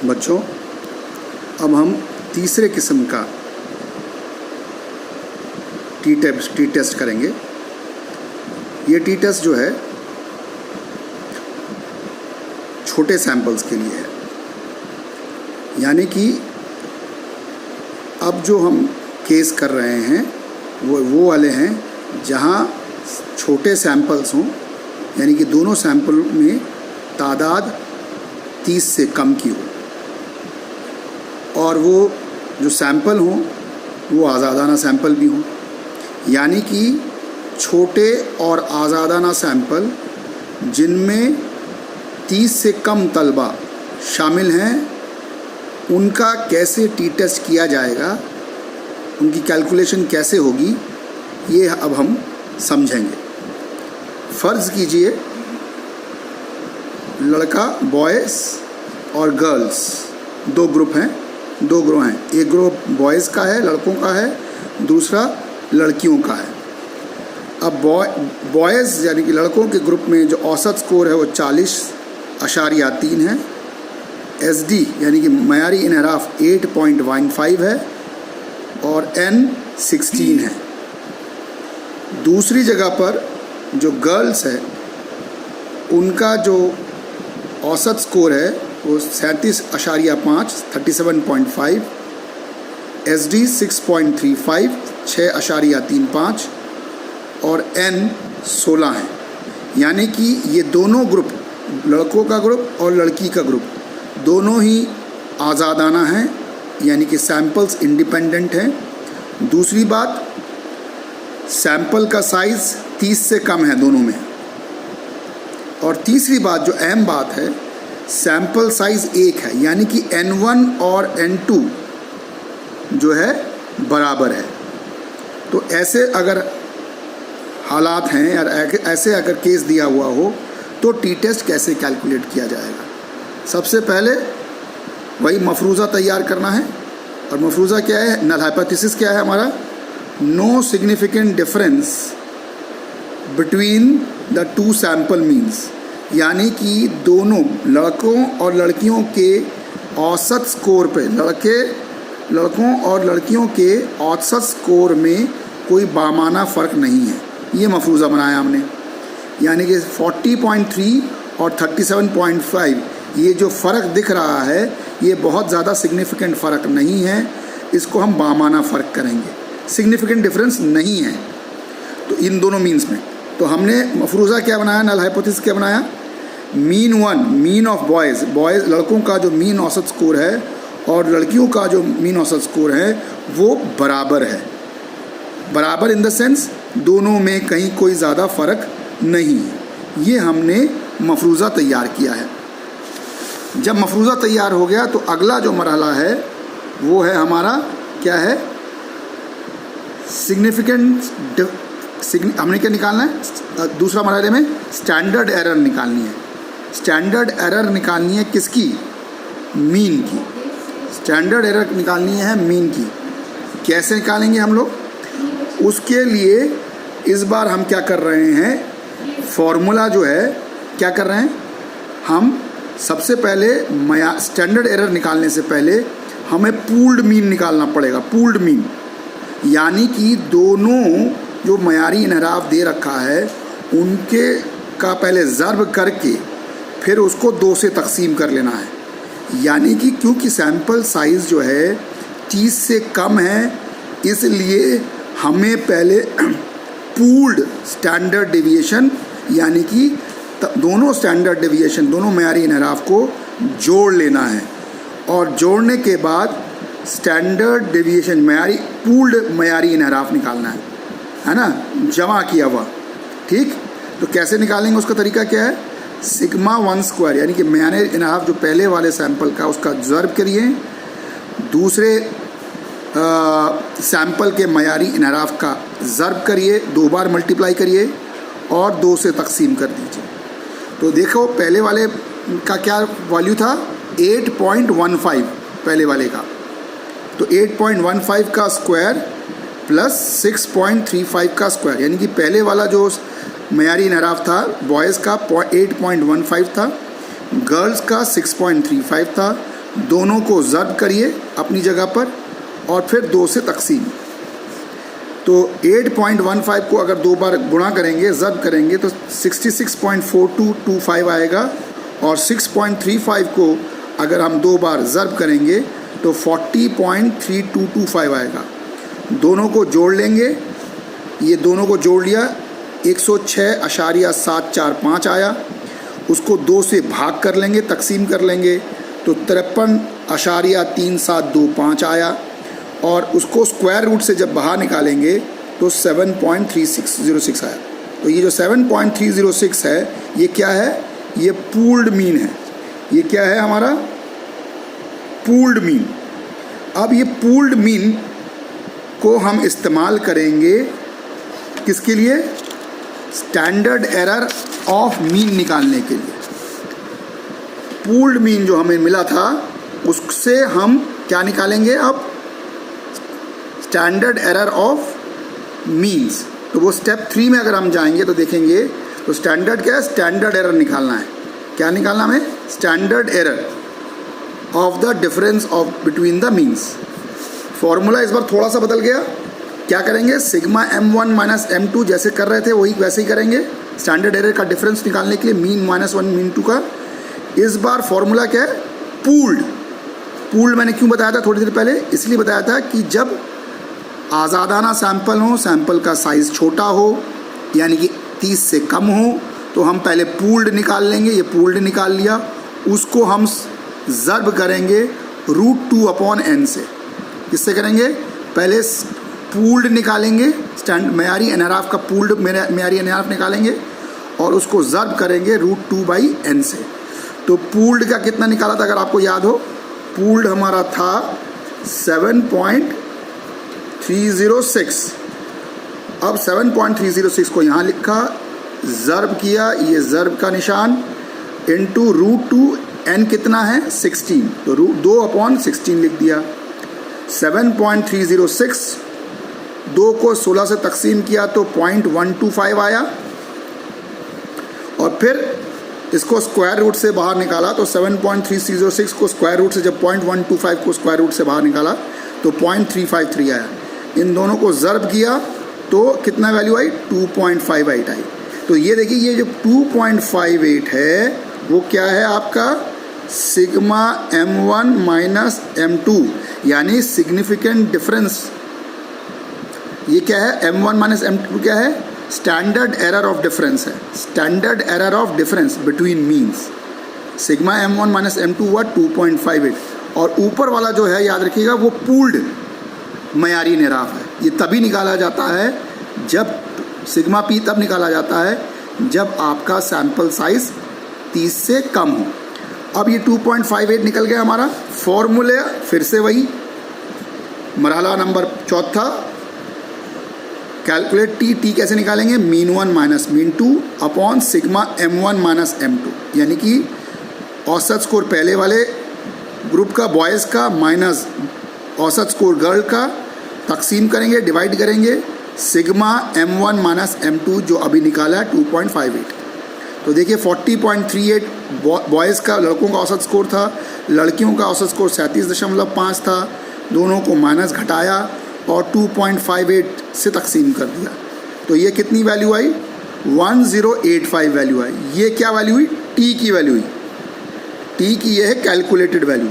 बच्चों, अब हम तीसरे किस्म का टी टेस्ट करेंगे। ये टी टेस्ट जो है छोटे सैंपल्स के लिए है, यानी कि अब जो हम केस कर रहे हैं वो वाले हैं जहाँ छोटे सैंपल्स हों, यानी कि दोनों सैंपल में तादाद 30 से कम की हो, और वो जो सैंपल हों वो आज़ादाना सैंपल भी हों, यानी कि छोटे और आज़ादाना सैंपल जिनमें 30 से कम तलबा शामिल हैं, उनका कैसे टी टेस्ट किया जाएगा, उनकी कैलकुलेशन कैसे होगी, ये अब हम समझेंगे। फ़र्ज़ कीजिए लड़का बॉयज़ और गर्ल्स दो ग्रुप हैं, एक ग्रुप बॉयज़ का है, लड़कों का है, दूसरा लड़कियों का है। अब बॉयज़ यानी कि लड़कों के ग्रुप में जो औसत स्कोर है वो 40.3 है, SD यानी कि मयारी इनहराफ 8.15 है और N 16 है। दूसरी जगह पर जो गर्ल्स है उनका जो औसत स्कोर है वो 37.5 37.5, SD 6.35 6.35 और N 16 है। यानी कि ये दोनों ग्रुप, लड़कों का ग्रुप और लड़की का ग्रुप, दोनों ही आज़ादाना हैं, यानी कि सैंपल्स इंडिपेंडेंट हैं। दूसरी बात, सैंपल का साइज़ 30 से कम है दोनों में। और तीसरी बात जो अहम बात है, सैंपल साइज़ एक है, यानी कि N1 और N2 जो है बराबर है। तो ऐसे अगर हालात हैं या ऐसे अगर केस दिया हुआ हो तो टी टेस्ट कैसे कैलकुलेट किया जाएगा। सबसे पहले वही मफरूज़ा तैयार करना है, और मफरूज़ा क्या है, नल हाइपोथेसिस क्या है हमारा, no significant difference between the two sample means, यानी कि दोनों लड़कों और लड़कियों के औसत स्कोर पे, लड़कों और लड़कियों के औसत स्कोर में कोई बामाना फ़र्क नहीं है। ये मफरूज़ा बनाया हमने, यानी कि 40.3 और 37.5 ये जो फ़र्क दिख रहा है ये बहुत ज़्यादा सिग्निफिकेंट फ़र्क नहीं है, इसको हम बामाना फ़र्क करेंगे, सिग्निफिकेंट डिफरेंस नहीं है तो इन दोनों मीन्स में। तो हमने मफरूज़ा क्या बनाया, नल हाइपोथेसिस क्या बनाया, मीन ऑफ बॉयज़ लड़कों का जो मीन औसत स्कोर है और लड़कियों का जो मीन औसत स्कोर है वो बराबर है। बराबर इन द सेंस दोनों में कहीं कोई ज़्यादा फ़र्क नहीं है। ये हमने मफरूज़ा तैयार किया है। जब मफरूज़ा तैयार हो गया तो अगला जो मरहला है वो है हमारा क्या है, हमने क्या निकालना है, दूसरा मरहले में स्टैंडर्ड एरर निकालनी है। स्टैंडर्ड एरर निकालनी है किसकी, मीन की। स्टैंडर्ड एरर निकालनी है मीन की। कैसे निकालेंगे हम लोग, उसके लिए इस बार हम क्या कर रहे हैं, फॉर्मूला जो है क्या कर रहे हैं हम, सबसे पहले स्टैंडर्ड एरर निकालने से पहले हमें पूल्ड मीन निकालना पड़ेगा। पूल्ड मीन यानी कि दोनों जो मयारी इनहराफ दे रखा है उनके का पहले ज़र्ब करके फिर उसको 2 से तकसीम कर लेना है। यानी कि क्योंकि सैंपल साइज़ जो है 30 से कम है, इसलिए हमें पहले पूल्ड स्टैंडर्ड डेविएशन यानी कि दोनों स्टैंडर्ड डेविएशन, दोनों मयारी इनहराफ को जोड़ लेना है, और जोड़ने के बाद स्टैंडर्ड डेविएशन पूल्ड मयारी इनहराफ निकालना है ना, जमा किया हुआ। ठीक, तो कैसे निकालेंगे, उसका तरीका क्या है, सिग्मा 1 स्क्वायर यानी कि मयारी इनहराफ जो पहले वाले सैंपल का उसका ज़र्ब करिए, दूसरे सैंपल के मयारी इनहराफ का ज़र्ब करिए, 2 बार मल्टीप्लाई करिए और 2 से तकसीम कर दीजिए। तो देखो पहले वाले का क्या वैल्यू था, 8.15 पहले वाले का, तो 8.15 का स्क्वायर प्लस 6.35 का स्क्वायर, यानी कि पहले वाला जो मयारी इनहराफ था बॉयज़ का 8.15 था, गर्ल्स का 6.35 था, दोनों को ज़र्ब करिए अपनी जगह पर और फिर 2 से तकसीम। तो 8.15 को अगर 2 बार गुणा करेंगे, ज़र्ब करेंगे तो 66.4225 आएगा, और 6.35 को अगर हम 2 बार ज़र्ब करेंगे तो 40.3225 आएगा। दोनों को जोड़ लेंगे, ये दोनों को जोड़ लिया, 106.745 आया। उसको 2 से भाग कर लेंगे, तकसीम कर लेंगे तो 53.3725 आया, और उसको स्क्वायर रूट से जब बाहर निकालेंगे तो 7.3606 आया। तो ये जो 7.306 है ये क्या है? ये पूल्ड मीन है। ये क्या है हमारा? Pooled mean. अब ये पूल्ड मीन को हम इस्तेमाल करेंगे किसके लिए? स्टैंडर्ड एरर ऑफ मीन निकालने के लिए। पूल्ड मीन जो हमें मिला था उससे हम क्या निकालेंगे अब? Standard error of means. तो वो स्टेप 3 में अगर हम जाएंगे तो देखेंगे तो स्टैंडर्ड क्या है? स्टैंडर्ड एरर निकालना है। क्या निकालना हमें? Standard error of the difference of between the means. Formula इस बार थोड़ा सा बदल गया। क्या करेंगे? सिग्मा m1 माइनस m2 जैसे कर रहे थे वही वैसे ही करेंगे। स्टैंडर्ड एरर का डिफरेंस निकालने के लिए मीन -1 मीन 2 का। इस बार फॉर्मूला क्या है? पूल्ड। पूल्ड मैंने क्यों बताया था थोड़ी देर पहले? इसलिए बताया था कि जब आज़ादाना सैंपल हो, सैंपल का साइज़ छोटा हो, यानी कि 30 से कम हो, तो हम पहले पूल्ड निकाल लेंगे। ये पूल्ड निकाल लिया, उसको हम ज़र्ब करेंगे √2/n से। किससे करेंगे? पहले पूल्ड निकालेंगे, मयारी एनआरएफ का पूल्ड मयारी एनआरएफ निकालेंगे और उसको ज़र्ब करेंगे √2/n से। तो पूल्ड का कितना निकाला था अगर आपको याद हो? पूल्ड हमारा था 7.306। अब 7.306 को यहाँ लिखा, ज़र्ब किया, ये ज़र्ब का निशान, इंटू √2n कितना है? 16, तो √2/16 लिख दिया। 7.306 2 को 16 से तकसीम किया तो 0.125 आया, और फिर इसको स्क्वायर रूट से बाहर निकाला तो 7.306 को स्क्वायर रूट से जब 0.125 को स्क्वायर रूट से बाहर निकाला तो 0.353 आया। इन दोनों को ज़र्ब किया तो कितना वैल्यू आई? 2.58 आई। तो ये देखिए, ये जो 2.58 है वो क्या है आपका? सिग्मा m1 माइनस m2, यानी सिग्निफिकेंट डिफरेंस। ये क्या है? m1 माइनस m2 क्या है? स्टैंडर्ड एरर ऑफ डिफरेंस है। Standard error of difference between means. Sigma m1 minus m2 हुआ 2.58, और ऊपर वाला जो है याद रखिएगा वो पूल्ड मयारी एनआरएफ है। ये तभी निकाला जाता है जब सिग्मा p तब निकाला जाता है जब आपका सैंपल साइज 30 से कम हो। अब ये 2.58 निकल गया हमारा। फॉर्मूले फिर से वही, मरहला नंबर 4, कैलकुलेट टी कैसे निकालेंगे? Mean 1 minus mean 2 upon sigma m1 minus m2, यानी कि औसत स्कोर पहले वाले ग्रुप का बॉयज़ का माइनस औसत स्कोर गर्ल का, तकसीम करेंगे, डिवाइड करेंगे सिग्मा m1 माइनस m2 जो अभी निकाला है 2.58। तो देखिए 40.38 बॉयज़ का, लड़कों का औसत स्कोर था, लड़कियों का औसत स्कोर 37.5 था। दोनों को माइनस घटाया और 2.58 से तकसीम कर दिया, तो ये कितनी वैल्यू आई? 1085 वैल्यू आई। ये क्या वैल्यू हुई? टी की वैल्यू हुई। टी की ये है कैलकुलेटेड वैल्यू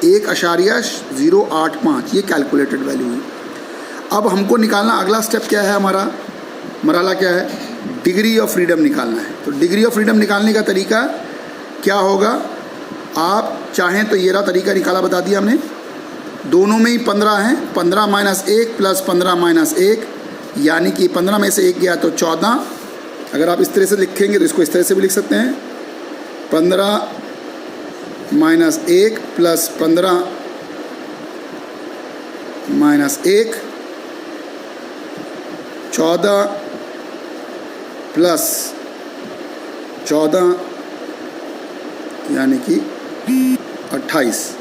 1.085, ये कैलकुलेटेड वैल्यू हुई। अब हमको निकालना, अगला स्टेप क्या है हमारा? मरहला क्या है? डिग्री ऑफ फ्रीडम निकालना है। तो डिग्री ऑफ फ्रीडम निकालने का तरीका क्या होगा? आप चाहें तो ये रहा तरीका निकाला, बता दिया हमने। दोनों में ही 15 हैं, 15 माइनस 1 प्लस 15 माइनस 1, यानी कि 15 में से 1 गया तो 14। अगर आप इस तरह से लिखेंगे तो इसको इस तरह से भी लिख सकते हैं, 15 माइनस 1 प्लस 15 माइनस 1, 14 प्लस 14 यानी कि 28।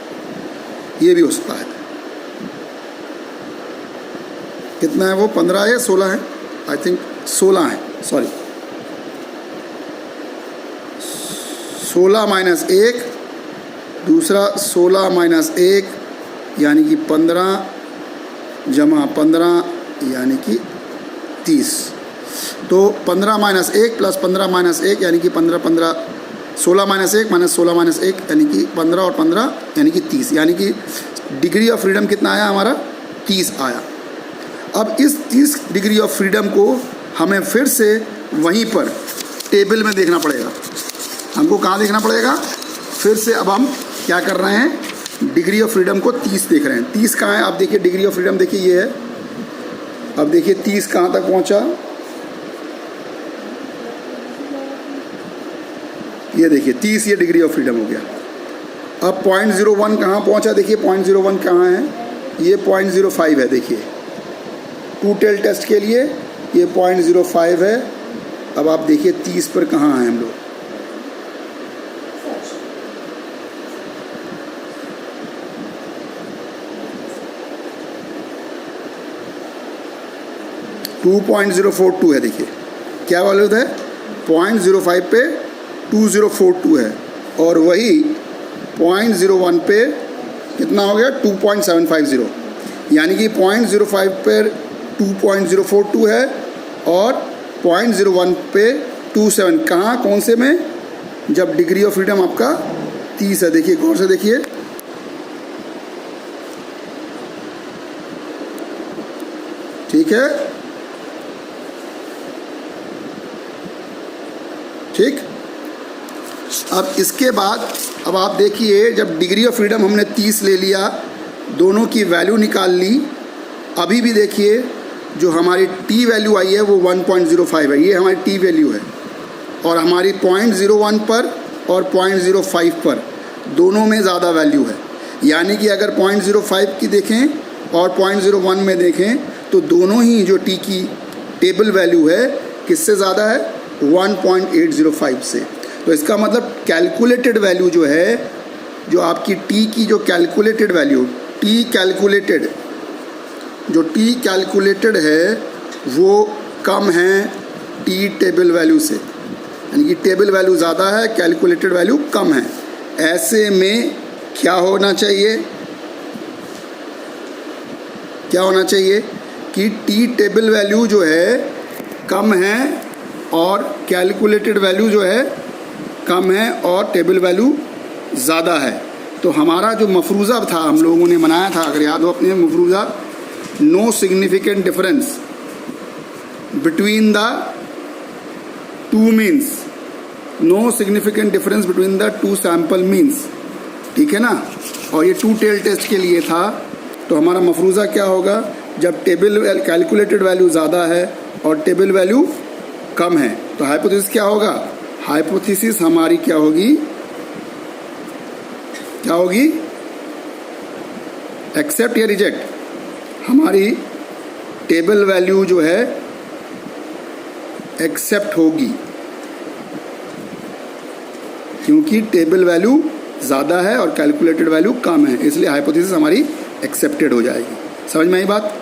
ये भी हो सकता है। कितना है वो? 15 है या 16 है? आई थिंक 16 है, सॉरी। 16 माइनस 1 दूसरा 16 माइनस 1 यानी कि 15 जमा 15 यानी कि 30। तो 15 माइनस 1 प्लस 15 माइनस 1 यानी कि 15 16 माइनस 1 माइनस 16 माइनस 1 यानी कि 15 और 15 यानी कि 30, यानी कि डिग्री ऑफ फ्रीडम कितना आया हमारा 30 आया। अब इस 30 डिग्री ऑफ फ्रीडम को हमें फिर से वहीं पर टेबल में देखना पड़ेगा। हमको कहाँ देखना पड़ेगा? फिर से अब हम क्या कर रहे हैं, डिग्री ऑफ फ्रीडम को 30 देख रहे हैं। 30 कहाँ है? आप देखिए डिग्री ऑफ फ्रीडम, देखिए ये है। अब देखिए 30 कहाँ तक पहुँचा, ये देखिए 30 ये डिग्री ऑफ फ्रीडम हो गया। अब 0.01 कहाँ पहुँचा? देखिए 0.01 कहाँ है, ये 0.05 है। देखिए टू टेल टेस्ट के लिए ये 0.05 है। अब आप देखिए 30 पर कहाँ हैं हम लोग। टू 2.042 है। देखिए क्या वैल्यू है, 0.05 पे 2042 है, और वही 0.01 पे कितना हो गया 2.750, यानी कि 0.05 पर 2.042 है और 0.01 पे 27। कहाँ, कौन से में? जब डिग्री ऑफ फ्रीडम आपका 30 है। देखिए गौर से देखिए, ठीक है, ठीक। अब इसके बाद अब आप देखिए, जब डिग्री ऑफ फ्रीडम हमने 30 ले लिया, दोनों की वैल्यू निकाल ली, अभी भी देखिए जो हमारी टी वैल्यू आई है वो 1.05 है, ये हमारी टी वैल्यू है, और हमारी 0.01 पर और 0.05 पर दोनों में ज़्यादा वैल्यू है। यानी कि अगर 0.05 की देखें और 0.01 में देखें तो दोनों ही जो टी की टेबल वैल्यू है किससे ज़्यादा है, 1.805 से। तो इसका मतलब कैलकुलेटेड वैल्यू जो है, जो आपकी टी की जो कैलकुलेटेड वैल्यू, टी कैलकुलेटेड है वो कम है टी टेबल वैल्यू से, यानी कि टेबल वैल्यू ज़्यादा है, कैलकुलेटेड वैल्यू कम है। ऐसे में क्या होना चाहिए, क्या होना चाहिए कि टी टेबल वैल्यू जो है कम है और कैलकुलेटेड वैल्यू जो है कम है और टेबल वैल्यू ज़्यादा है। तो हमारा जो मफरूज़ा था हम लोगों ने बनाया था, अगर याद हो अपने Mafruza, no significant difference between the two means, no significant difference between the two sample means, ठीक है ना। और ये टू टेल टेस्ट के लिए था। तो हमारा मफरूज़ा क्या होगा, जब टेबल कैलकुलेटेड वैल्यू ज़्यादा है और टेबल वैल्यू कम है तो हाइपोथेसिस क्या होगा, हाइपोथेसिस हमारी क्या होगी, क्या होगी, एक्सेप्ट या रिजेक्ट। हमारी टेबल वैल्यू जो है एक्सेप्ट होगी, क्योंकि टेबल वैल्यू ज़्यादा है और कैलकुलेटेड वैल्यू कम है, इसलिए हाइपोथेसिस हमारी एक्सेप्टेड हो जाएगी। समझ में आई बात?